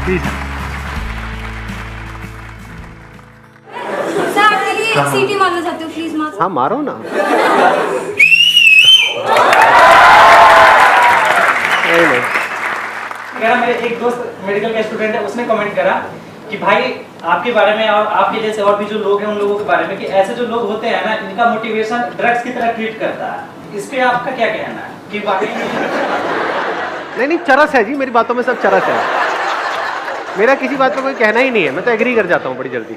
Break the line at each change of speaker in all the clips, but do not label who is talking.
Please.
Sir आपके लिए एक सीटी मारना चाहती हूँ, प्लीज मार।
हाँ मारो ना। नहीं।
मेरा मेरे एक दोस्त मेडिकल का स्टूडेंट है, उसने कमेंट करा कि भाई आपके बारे में और आपके जैसे और भी जो लोग हैं उन लोगों के बारे में कि ऐसे जो लोग होते हैं ना, इनका मोटिवेशन ड्रग्स की तरह ट्रीट करता है। इस पे आपका क्या कहना है कि वाकई
नहीं, चरस है जी, मेरी बातों में सब चरस है। मेरा किसी बात पर कोई कहना ही नहीं है, मैं तो एग्री कर जाता हूँ बड़ी जल्दी।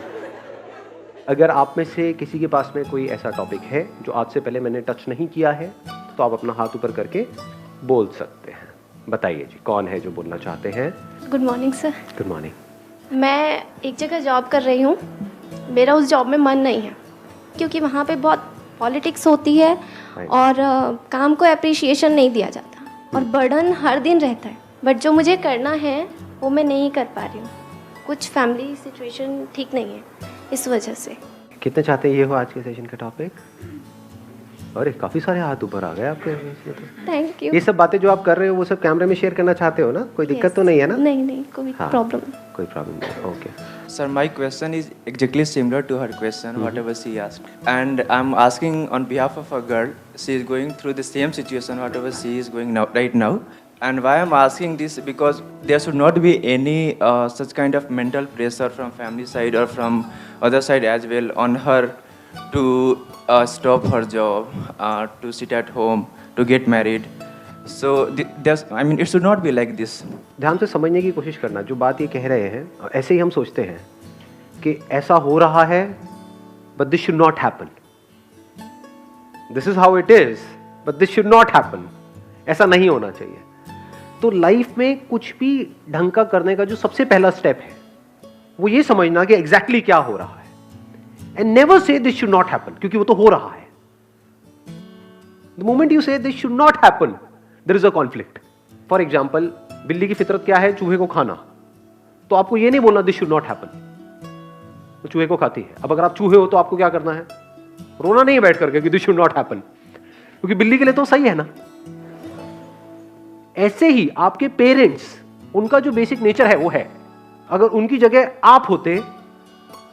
अगर आप में से किसी के पास में कोई ऐसा टॉपिक है जो आज से पहले मैंने टच नहीं किया है, तो आप अपना हाथ ऊपर करके बोल सकते हैं। बताइए जी, कौन है जो बोलना चाहते हैं?
Good morning sir.
Good morning.
मैं एक जगह जॉब कर रही हूँ, मेरा उस जॉब में मन नहीं है क्योंकि वहाँ पे बहुत पॉलिटिक्स होती है और काम को अप्रिशिएशन नहीं दिया जाता और बर्डन हर दिन रहता है। बट जो मुझे करना है वो मैं नहीं कर पा रही हूँ, कुछ फैमिली सिचुएशन ठीक नहीं है, इस वजह से।
कितने चाहते हैं ये हो आज के सेशन का टॉपिक? अरे काफी सारे हाथ ऊपर आ गए आपके।
Thank you.
ये सब बातें जो आप कर रहे हो वो सब कैमरे में शेयर करना चाहते हो ना? कोई दिक्कत तो नहीं है ना?
नहीं, कोई प्रॉब्लम
कोई प्रॉब्लम नहीं। Okay
Sir, my question is exactly similar to her question, whatever she asked. And I'm asking on behalf of a girl, she is going through the same situation, whatever she is going now, right now. And why I'm asking this, because there should not be any such kind of mental pressure from family side or from other side as well on her to stop her job, to sit at home, to get married. So it should not be like this.
ध्यान से समझने की कोशिश करना। जो बात ये कह रहे हैं, ऐसे ही हम सोचते हैं कि ऐसा हो रहा है, but this should not happen. This is how it is, but this should not happen. ऐसा नहीं होना चाहिए। तो लाइफ में कुछ भी ढंग का करने का जो सबसे पहला स्टेप है वो ये समझना कि एग्जैक्टली क्या हो रहा है, and never say this should not happen, क्योंकि वो तो हो रहा है। The moment you say this should not happen, there is a conflict. For example, बिल्ली की फितरत क्या है? चूहे को खाना। तो आपको ये नहीं बोलना दिस शुड नॉट हैपन, वो चूहे को खाती है। अब अगर आप चूहे हो तो आपको क्या करना है? रोना नहीं है बैठ करके कि दिस शुड नॉट हैपन, क्योंकि बिल्ली के लिए तो सही है ना। ऐसे ही आपके पेरेंट्स, उनका जो बेसिक नेचर है वो है। अगर उनकी जगह आप होते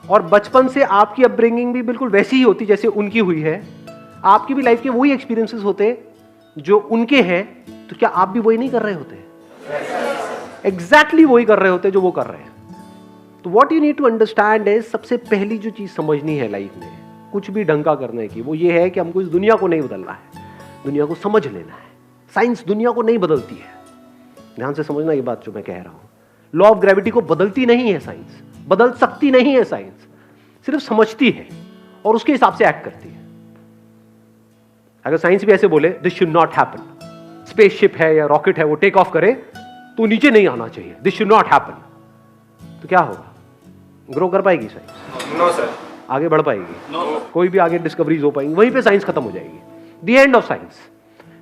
और बचपन से आपकी अपब्रिंगिंग भी बिल्कुल वैसी ही होती जैसे उनकी हुई है, आपकी भी लाइफ के वही एक्सपीरियंसेस होते जो उनके हैं, तो क्या आप भी वही नहीं कर रहे होते? एग्जैक्टली वही कर रहे होते जो वो कर रहे हैं। तो what you need to understand है, सबसे पहली जो चीज समझनी है लाइफ में कुछ भी ढंग का करने की, वो ये है कि हमको इस दुनिया को नहीं बदलना है, दुनिया को समझ लेना है। साइंस दुनिया को नहीं बदलती है, ध्यान से समझना ये बात जो मैं कह रहा हूं। लॉ ऑफ ग्रेविटी को बदलती नहीं है साइंस, बदल सकती नहीं है साइंस, सिर्फ समझती है और उसके हिसाब से एक्ट करती है। अगर साइंस भी ऐसे बोले this should not happen, spaceship है या रॉकेट है वो टेक ऑफ करे तो नीचे नहीं आना चाहिए, दिस शुड नॉट हैपन, तो क्या होगा? ग्रो कर पाएगी साइंस?
No sir.
आगे बढ़ पाएगी? नो। कोई भी आगे डिस्कवरीज हो पाएंगी? वहीं पे साइंस खत्म हो जाएगी। The end of science,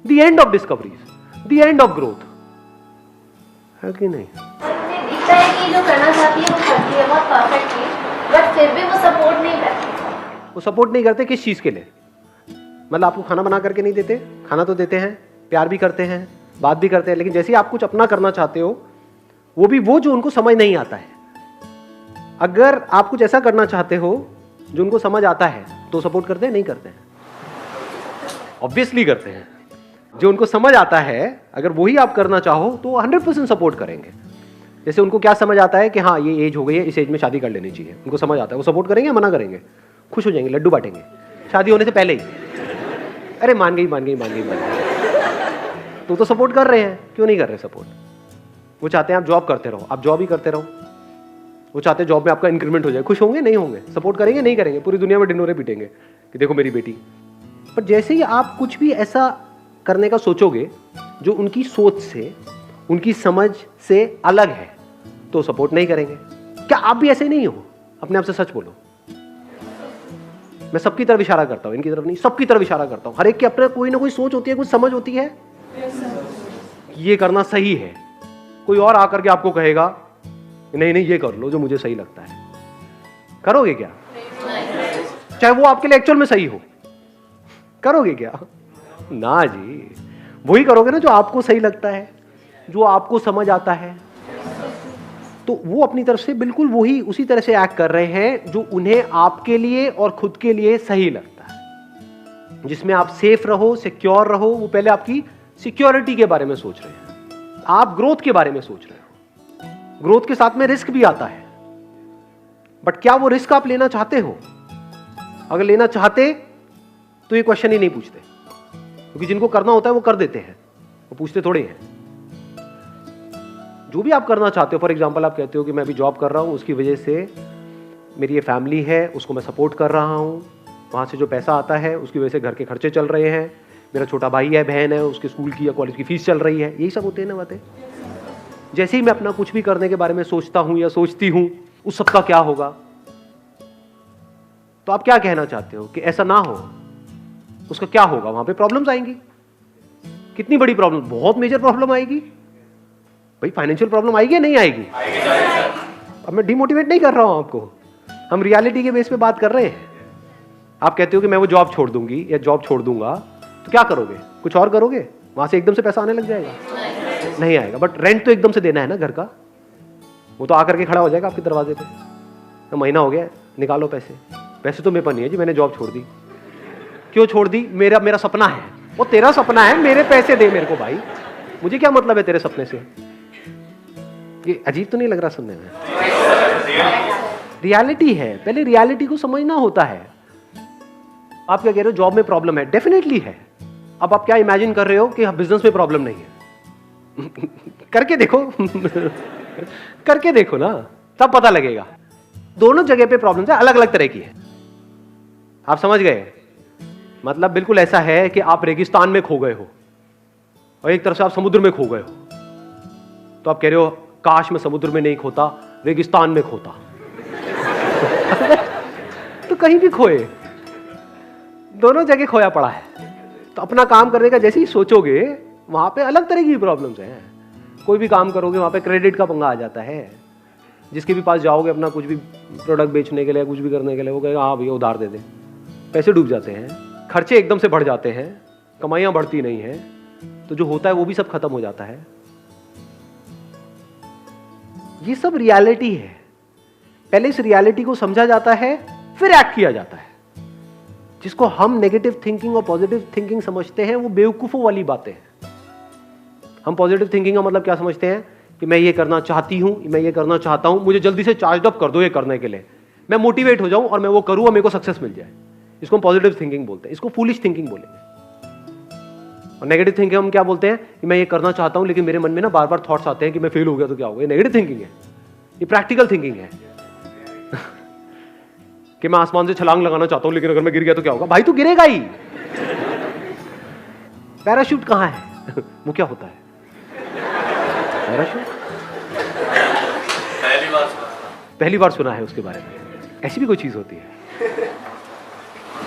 the end of discoveries, the end of growth, है कि नहीं?
मुझे दिखता है कि जो करना चाहती है वो करती है बहुत परफेक्टली, बट फिर भी वो सपोर्ट नहीं करती।
वो सपोर्ट नहीं करते किस चीज के लिए? मतलब आपको खाना बना करके नहीं देते? खाना तो देते हैं, प्यार भी करते हैं, बात भी करते हैं, लेकिन जैसे ही आप कुछ अपना करना चाहते हो, वो भी वो जो उनको समझ नहीं आता है। अगर आप कुछ ऐसा करना चाहते हो जो उनको समझ आता है तो सपोर्ट करते हैं? नहीं करते हैं? ऑब्वियसली करते हैं। जो उनको समझ आता है अगर वही आप करना चाहो तो 100% सपोर्ट करेंगे। जैसे उनको क्या समझ आता है कि हाँ ये एज हो गई है, इस एज में शादी कर लेनी चाहिए, उनको समझ आता है, वो सपोर्ट करेंगे, मना करेंगे? खुश हो जाएंगे, लड्डू बांटेंगे शादी होने से पहले ही। अरे मान गई मान गई मान गई मान गई, तो सपोर्ट कर रहे हैं। क्यों नहीं कर रहे सपोर्ट? वो चाहते हैं आप जॉब करते रहो, आप जॉब ही करते रहो। वो चाहते हैं जॉब में आपका इंक्रीमेंट हो जाए। खुश होंगे? नहीं होंगे। सपोर्ट करेंगे? नहीं करेंगे। पूरी दुनिया में ढिंडोरे पीटेंगे कि देखो मेरी बेटी। पर जैसे ही आप कुछ भी ऐसा करने का सोचोगे जो उनकी सोच से, उनकी समझ से अलग है, तो सपोर्ट नहीं करेंगे। क्या आप भी ऐसे नहीं हो? अपने आप से सच बोलो। मैं सबकी तरफ इशारा करता हूं, इनकी तरफ नहीं, सबकी तरफ इशारा करता हूं। हर एक की अपने कोई ना कोई सोच होती है, कुछ समझ होती है, ये करना सही है। कोई और आकर के आपको कहेगा नहीं नहीं ये कर लो जो मुझे सही लगता है, करोगे क्या? चाहे वो आपके लिए एक्चुअल में सही हो, करोगे क्या? ना जी, वही करोगे ना जो आपको सही लगता है, जो आपको समझ आता है। तो वो अपनी तरफ से बिल्कुल वही उसी तरह से एक्ट कर रहे हैं जो उन्हें आपके लिए और खुद के लिए सही लगता है, जिसमें आप सेफ रहो, सिक्योर रहो। वो पहले आपकी सिक्योरिटी के बारे में सोच रहे हैं, आप ग्रोथ के बारे में सोच रहे हो। ग्रोथ के साथ में रिस्क भी आता है, बट क्या वो रिस्क आप लेना चाहते हो? अगर लेना चाहते तो ये क्वेश्चन ही नहीं पूछते, क्योंकि जिनको करना होता है वो कर देते हैं, वो पूछते थोड़े हैं। जो भी आप करना चाहते हो, फॉर एग्जांपल आप कहते हो कि मैं अभी जॉब कर रहा हूं, उसकी वजह से मेरी ये फैमिली है, उसको मैं सपोर्ट कर रहा हूं, वहां से जो पैसा आता है उसकी वजह से घर के खर्चे चल रहे हैं, मेरा छोटा भाई है, बहन है, उसके स्कूल की या कॉलेज की फीस चल रही है, यही सब होते हैं ना बातें। जैसे ही मैं अपना कुछ भी करने के बारे में सोचता हूं या सोचती हूं, उस सब का क्या होगा? तो आप क्या कहना चाहते हो कि ऐसा ना हो, उसका क्या होगा? वहां पे प्रॉब्लम्स आएंगी। कितनी बड़ी प्रॉब्लम? बहुत मेजर प्रॉब्लम आएगी भाई। फाइनेंशियल प्रॉब्लम आएगी या नहीं आएगी? अब मैं डिमोटिवेट नहीं कर रहा हूं आपको, हम रियलिटी के बेस पे बात कर रहे हैं। आप कहते हो कि मैं वो जॉब छोड़ दूंगी या जॉब छोड़ दूंगा, तो क्या करोगे? कुछ और करोगे? वहां से एकदम से पैसा आने लग जाएगा? नहीं आएगा। बट रेंट तो एकदम से देना है ना घर का, वो तो आकर के खड़ा हो जाएगा आपके दरवाजे पे। तो महीना हो गया, निकालो पैसे। पैसे तो मेरे पास नहीं है जी, मैंने जॉब छोड़ दी। क्यों छोड़ दी? मेरा सपना है। वो तेरा सपना है, मेरे पैसे दे मेरे को भाई, मुझे क्या मतलब है तेरे सपने से? ये अजीब तो नहीं लग रहा सुनने में? रियलिटी है, पहले रियलिटी को समझना होता है। आप क्या कह रहे हो? जॉब में प्रॉब्लम है, डेफिनेटली है। अब आप क्या इमेजिन कर रहे हो कि बिजनेस में प्रॉब्लम नहीं है? करके देखो करके देखो ना, तब पता लगेगा। दोनों जगह पे प्रॉब्लम है, अलग अलग तरह की है। आप समझ गए? मतलब बिल्कुल ऐसा है कि आप रेगिस्तान में खो गए हो और एक तरफ से आप समुद्र में खो गए हो। तो आप कह रहे हो काश मैं समुद्र में नहीं खोता, रेगिस्तान में खोता। तो कहीं भी खोए, दोनों जगह खोया पड़ा है। तो अपना काम करने का जैसे ही सोचोगे, वहां पे अलग तरह की प्रॉब्लम्स हैं। कोई भी काम करोगे वहां पे क्रेडिट का पंगा आ जाता है। जिसके भी पास जाओगे अपना कुछ भी प्रोडक्ट बेचने के लिए, कुछ भी करने के लिए, वो कहेगा हाँ भैया उधार दे दे। पैसे डूब जाते हैं, खर्चे एकदम से बढ़ जाते हैं, कमाइयां बढ़ती नहीं है, तो जो होता है वो भी सब खत्म हो जाता है। ये सब रियलिटी है। पहले इस रियलिटी को समझा जाता है, फिर एक्ट किया जाता है। जिसको हम नेगेटिव थिंकिंग और पॉजिटिव थिंकिंग समझते हैं, वो बेवकूफों वाली बातें हैं। हम पॉजिटिव थिंकिंग का मतलब क्या समझते हैं कि मैं ये करना चाहती हूं, मैं ये करना चाहता हूं, मुझे जल्दी से चार्ज अप कर दो ये करने के लिए, मैं मोटिवेट हो जाऊं और मैं वो करूं और मेरे को सक्सेस मिल जाए। इसको हम पॉजिटिव थिंकिंग बोलते हैं। इसको फूलिश थिंकिंग बोलेंगे। और नेगेटिव थिंकिंग हम क्या बोलते हैं कि मैं ये करना चाहता हूं, लेकिन मेरे मन में ना बार बार थॉट्स आते हैं कि मैं फेल हो गया तो क्या होगा। ये नेगेटिव थिंकिंग है। ये प्रैक्टिकल थिंकिंग है कि मैं आसमान से छलांग लगाना चाहता हूं, लेकिन अगर मैं गिर गया तो क्या होगा? भाई तू गिरेगा ही। पैराशूट कहां है? वो क्या होता है पैराशूट? पहली बार सुना है उसके बारे में। ऐसी भी कोई चीज होती है?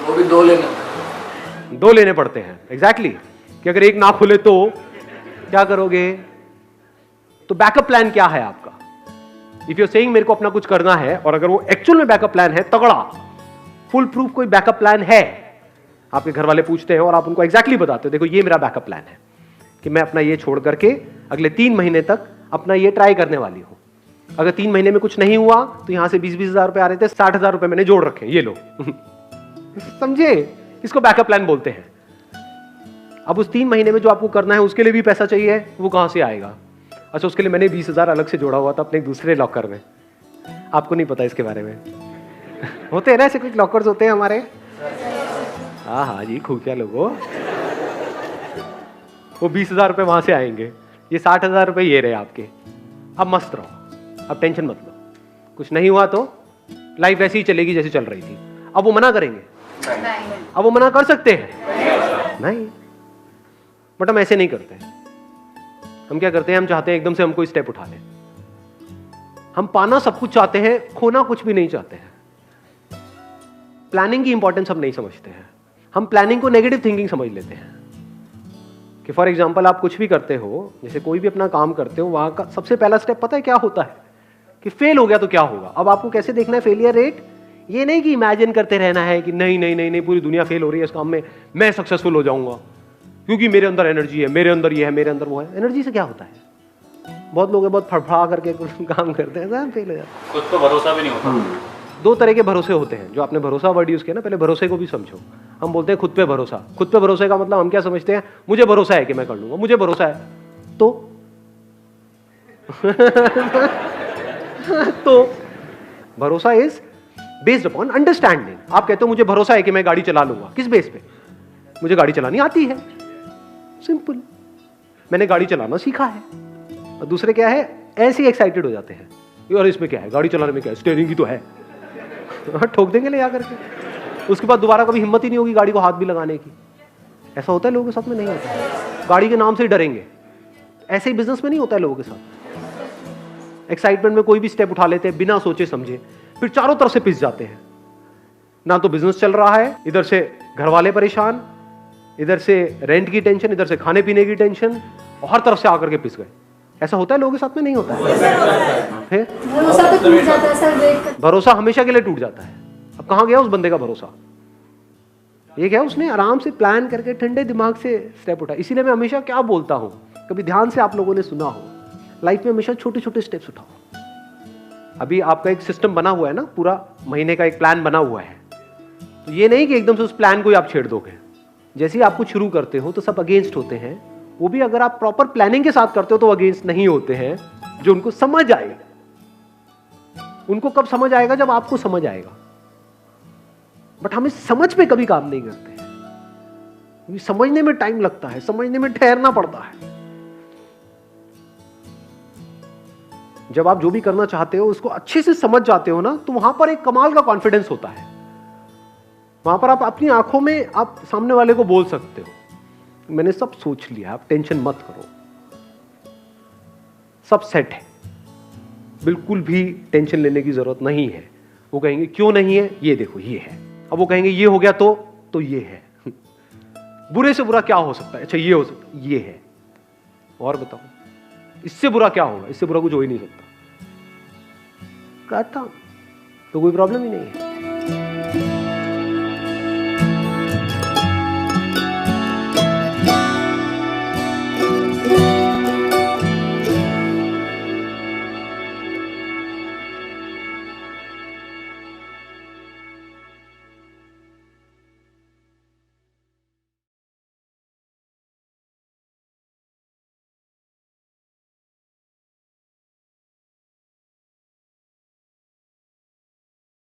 वो भी दो लेने
पड़ते हैं। एग्जैक्टली कि अगर एक ना खुले तो क्या करोगे? तो बैकअप प्लान क्या है आपका? इफ यू सेइंग मेरे को अपना कुछ करना है, और अगर वो एक्चुअल में बैकअप प्लान है, तगड़ा फुल प्रूफ कोई बैकअप प्लान है, आपके घर वाले पूछते हैं और आप उनको एग्जैक्टली बताते हो देखो ये मेरा बैकअप प्लान है कि मैं अपना ये छोड़ करके अगले 3 महीने तक अपना ये ट्राई करने वाली हूं। अगर 3 महीने में कुछ नहीं हुआ तो यहां से 20-20 हजार रुपए आ रहे थे, 60 हजार रुपए मैंने जोड़ रखे, ये लो। समझे? इसको बैकअप प्लान बोलते हैं। अब उस 3 महीने में जो आपको करना है उसके लिए भी पैसा चाहिए, वो कहां से आएगा? अच्छा, उसके लिए मैंने 20 हजार अलग से जोड़ा हुआ था अपने एक दूसरे लॉकर में। आपको नहीं पता इसके बारे में? होते हैं ना ऐसे कुछ लॉकर्स होते हैं हमारे। हाँ जी, खुफिया लोगों। वो 20 हजार रुपए वहां से आएंगे, ये 60 हजार रुपए ये रहे आपके। अब मस्त रहो, अब टेंशन मत लो। कुछ नहीं हुआ तो लाइफ ऐसी ही चलेगी जैसी चल रही थी। अब वो मना करेंगे? अब वो मना कर सकते हैं? नहीं। बट हम ऐसे नहीं करते। हम क्या करते हैं? हम चाहते हैं एकदम से हम कोई स्टेप उठा लें। हम पाना सब कुछ चाहते हैं, खोना कुछ भी नहीं चाहते हैं। प्लानिंग की इंपॉर्टेंस हम नहीं समझते हैं। हम प्लानिंग को नेगेटिव थिंकिंग समझ लेते हैं कि फॉर एग्जांपल आप कुछ भी करते हो, जैसे कोई भी अपना काम करते हो, वहां का सबसे पहला स्टेप पता है क्या होता है? कि फेल हो गया तो क्या होगा। अब आपको कैसे देखना है फेलियर रेट? ये नहीं कि इमेजिन करते रहना है कि नहीं नहीं नहीं नहीं पूरी दुनिया फेल हो रही है इस काम में, मैं सक्सेसफुल हो जाऊंगा क्योंकि मेरे अंदर एनर्जी है, मेरे अंदर ये है, मेरे अंदर वो है। एनर्जी से क्या होता है? बहुत लोग हैं बहुत फड़फड़ा करके कुछ काम करते हैं, सब फेल हो जाते हैं।
खुद पे भरोसा भी नहीं होता।
दो तरह के भरोसे होते हैं, जो आपने भरोसा वर्ड यूज किया ना, पहले भरोसे को भी समझो। हम बोलते हैं खुद पे भरोसा। खुद पे भरोसे का मतलब हम क्या समझते हैं, मुझे भरोसा है कि मैं कर लूंगा, मुझे भरोसा है तो तो भरोसा इज बेस्ड अपॉन अंडरस्टैंडिंग। आप कहते हो मुझे भरोसा है कि मैं गाड़ी चला लूंगा, किस बेस पे? मुझे गाड़ी चलानी आती है, सिंपल, मैंने गाड़ी चलाना सीखा है। और दूसरे क्या है, ऐसे ही एक्साइटेड हो जाते हैं, यार इसमें क्या है, गाड़ी चलाने में क्या है, स्टीयरिंग ही तो है। ठोक देंगे ले जाकर के, उसके बाद दोबारा कभी हिम्मत ही नहीं होगी गाड़ी को हाथ भी लगाने की। ऐसा होता है लोगों के साथ में? नहीं होता। गाड़ी के नाम से ही डरेंगे। ऐसे ही बिजनेस में नहीं होता है लोगों के साथ। एक्साइटमेंट में कोई भी स्टेप उठा लेते हैं बिना सोचे समझे, फिर चारों तरफ से पिस जाते हैं। ना तो बिजनेस चल रहा है, इधर से घर वाले परेशान, इधर से रेंट की टेंशन, इधर से खाने पीने की टेंशन, और हर तरफ से आकर के पिस गए। ऐसा होता है लोगों के साथ में? नहीं होता है। फिर
भरोसा तो टूट जाता है सर, वेट कर।
भरोसा हमेशा के लिए टूट जाता है। अब कहां गया उस बंदे का भरोसा? ये क्या, उसने आराम से प्लान करके ठंडे दिमाग से स्टेप उठाया। इसीलिए मैं हमेशा क्या बोलता हूं, कभी ध्यान से आप लोगों ने सुना हो, लाइफ में हमेशा छोटे छोटे स्टेप्स उठाओ। अभी आपका एक सिस्टम बना हुआ है ना, पूरा महीने का एक प्लान बना हुआ है, तो ये नहीं कि एकदम से उस प्लान को ही आप छेड़ दोगे। जैसे ही आप कुछ शुरू करते हो तो सब अगेंस्ट होते हैं, वो भी अगर आप प्रॉपर प्लानिंग के साथ करते हो तो अगेंस्ट नहीं होते हैं, जो उनको समझ आएगा। उनको कब समझ आएगा? जब आपको समझ आएगा। बट हम इस समझ पे कभी काम नहीं करते हैं, क्योंकि समझने में टाइम लगता है, समझने में ठहरना पड़ता है। जब आप जो भी करना चाहते हो उसको अच्छे से समझ जाते हो ना, तो वहां पर एक कमाल का कॉन्फिडेंस होता है। वहां पर आप अपनी आंखों में आप सामने वाले को बोल सकते हो, मैंने सब सोच लिया, आप टेंशन मत करो, सब सेट है, बिल्कुल भी टेंशन लेने की जरूरत नहीं है। वो कहेंगे क्यों नहीं है, ये देखो ये है। अब वो कहेंगे ये हो गया तो ये है। बुरे से बुरा क्या हो सकता है? अच्छा ये हो सकता है, ये है। और बताओ इससे बुरा क्या होगा? इससे बुरा कुछ हो ही नहीं सकता। कहता तो कोई प्रॉब्लम ही नहीं है।